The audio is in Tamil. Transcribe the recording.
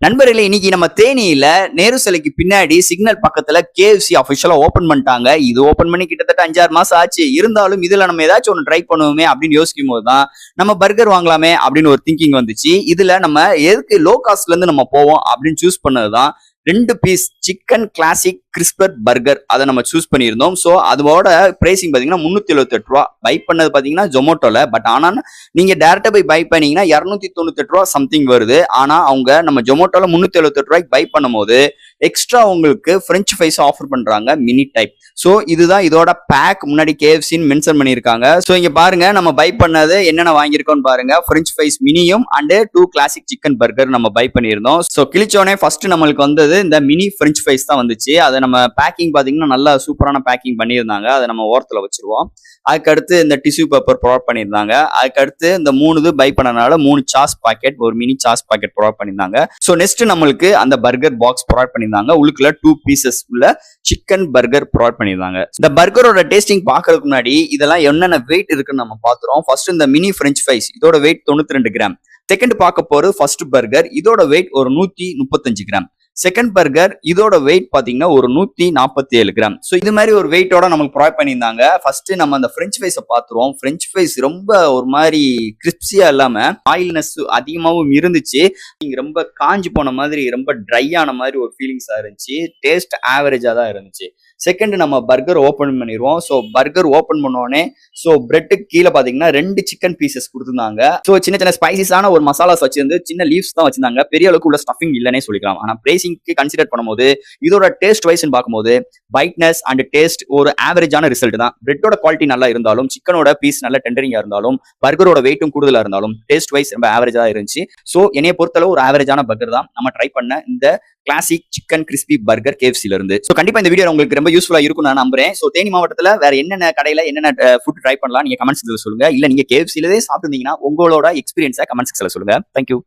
நண்பர்களே, இன்னைக்கு நம்ம தேனியில நேரு சிலைக்கு பின்னாடி சிக்னல் பக்கத்துல KFC அபிஷியலா ஓபன் பண்ணிட்டாங்க. இது ஓபன் பண்ணி கிட்டத்தட்ட 5-6 மாசம் ஆச்சு. இருந்தாலும் இதுல நம்ம ஏதாச்சும் ஒன்று ட்ரை பண்ணுவோமே அப்படின்னு யோசிக்கும் போதுதான் நம்ம பர்கர் வாங்கலாமே அப்படின்னு ஒரு திங்கிங் வந்துச்சு. இதுல நம்ம எதுக்கு லோ காஸ்ட்ல இருந்து நம்ம போவோம் அப்படின்னு சூஸ் பண்ணதுதான் 2 piece chicken classic crisper burger அதை நம்ம சூஸ் பண்ணியிருந்தோம். ஸோ அதோட பிரைசிங் பார்த்தீங்கன்னா 378 ரூபா. பை பண்ணது பார்த்தீங்கன்னா ஜொமேட்டோல. பட் ஆனால் நீங்க டேரக்டா போய் பை பண்ணீங்கன்னா 298 ரூபா சம்திங் வருது. ஆனா அவங்க நம்ம ஜொமேட்டோல 378 ரூபாய்க்கு பை பண்ணும்போது எக்ஸ்ட்ரா உங்களுக்கு பிரெஞ்ச் ஃப்ரைஸ் ஆஃபர் பண்றாங்க மினி டைப். ஸோ இதுதான் இதோட பேக். முன்னாடி KFCன்னு மென்ஷன் பண்ணியிருக்காங்க. ஸோ இங்க பாருங்க, நம்ம பை பண்ணது என்னென்ன வாங்கியிருக்கோம்னு பாருங்க. பிரெஞ்ச் ஃப்ரைஸ் மினியும் அண்ட் 2 கிளாசிக் சிக்கன் பர்கர் நம்ம பை பண்ணியிருந்தோம். ஸோ கிழிச்சோனே ஃபர்ஸ்ட் நம்மளுக்கு வந்தது இந்த மினி பிரெஞ்ச் ஃப்ரைஸ் தான் வந்துச்சு. அதை நம்ம பேக்கிங் பாத்தீங்கன்னா நல்லா சூப்பரான பேக்கிங் பண்ணியிருந்தாங்க. அதை நம்ம ஓரத்துல வச்சிருவோம். அதுக்கடுத்து இந்த டிஷ்யூ பேப்பர் ப்ரொவைட் பண்ணியிருந்தாங்க. அதுக்கடுத்து இந்த 3 பை பண்ணனால 3 சாஸ் பாக்கெட், ஒரு மினி சாஸ் பாக்கெட் ப்ரொவைட் பண்ணியிருந்தாங்க. ஸோ நெக்ஸ்ட் நம்மளுக்கு அந்த பர்கர் பாக்ஸ் ப்ரொவைட் பண்ணியிருந்தாங்க. உள்ளுக்குள்ள 2 பீசஸ் உள்ள சிக்கன் பர்கர் ப்ரொவைட் பண்ணியிருந்தாங்க. இந்த பர்கரோட டேஸ்டிங் பாக்குறதுக்கு முன்னாடி இதெல்லாம் என்னென்ன வெயிட் இருக்குன்னு நம்ம பாத்துறோம். ஃபர்ஸ்ட் இந்த மினி பிரெஞ்ச் ஃப்ரைஸ், இதோட வெயிட் 92 கிராம். செகண்ட் பார்க்க போறது ஃபர்ஸ்ட் பர்கர், இதோட வெயிட் ஒரு 135 கிராம். செகண்ட் பர்கர் இதோட வெயிட் பாத்தீங்கன்னா ஒரு 147 கிராம். ஸோ இது மாதிரி ஒரு வெயிட்டோட நமக்கு ப்ரொவைட் பண்ணியிருந்தாங்க. ஃபர்ஸ்ட் நம்ம அந்த பிரெஞ்ச் ஃப்ரைஸை பார்த்துருவோம். பிரெஞ்ச் ஃப்ரைஸ் ரொம்ப ஒரு மாதிரி கிறிஸ்பியா இல்லாம ஆயில்னஸ் அதிகமாகவும் இருந்துச்சு. ரொம்ப காஞ்சி போன மாதிரி, ரொம்ப ட்ரை ஆன மாதிரி ஒரு ஃபீலிங்ஸா இருந்துச்சு. டேஸ்ட் ஆவரேஜா தான் இருந்துச்சு. செகண்ட் நம்ம பர்கர் ஓபன் பண்ணிடுவோம். ஸோ பர்கர் ஓபன் பண்ணோடனே ஸோ பிரெட்டுக்கு கீழே பாத்தீங்கன்னா 2 சிக்கன் பீசஸ் கொடுத்துருந்தாங்க. ஸோ சின்ன சின்ன ஸ்பைசிஸான ஒரு மசாலாஸ் வச்சிருந்து சின்ன லீவ்ஸ் தான் வச்சிருந்தாங்க. பெரிய அளவுக்கு உள்ள ஸ்டஃபிங் இல்லைன்னே சொல்லிக்கலாம். ஆனா பிரைசிங்க்கு கன்சிடர் பண்ணும்போது இதோட டேஸ்ட் வைஸ் பார்க்கும்போது பைட்னஸ் அண்ட் டேஸ்ட் ஒரு ஆவரேஜான ரிசல்ட் தான். பிரெட்டோட குவாலிட்டி நல்லா இருந்தாலும், சிக்கனோட பீஸ் நல்ல டெண்டரிங்கா இருந்தாலும், பர்கரோட வெயிட்டும் கூடுதலா இருந்தாலும் டேஸ்ட் வைஸ் ரொம்ப ஆவரேஜா இருந்துச்சு. ஸோ என்னைய பொறுத்தளவு ஒரு ஆவரேஜான பர்கர் தான் நம்ம ட்ரை பண்ண இந்த கிளாசிக் சிக்கன் கிறிஸ்பி பர்கர் KFCல இருந்து. ஸோ கண்டிப்பா இந்த வீடியோ உங்களுக்கு ரொம்ப யூஸ்ஃபுல்லா இருக்கும் நான் நம்புறேன். ஸோ தேனி மாவட்டத்தில் வேற என்னென்ன கடையில என்னென்ன ஃபுட் ட்ரை பண்ணலாம் நீங்க கமெண்ட் செக்ஷன்ல சொல்லுங்க. இல்ல நீங்க KFCலவே சாப்பிட்டுருந்தீங்கன்னா உங்களோட எக்ஸ்பீரியன்ஸை கமெண்ட் செக்ஷன்ல சொல்லுங்க. தேங்க்யூ.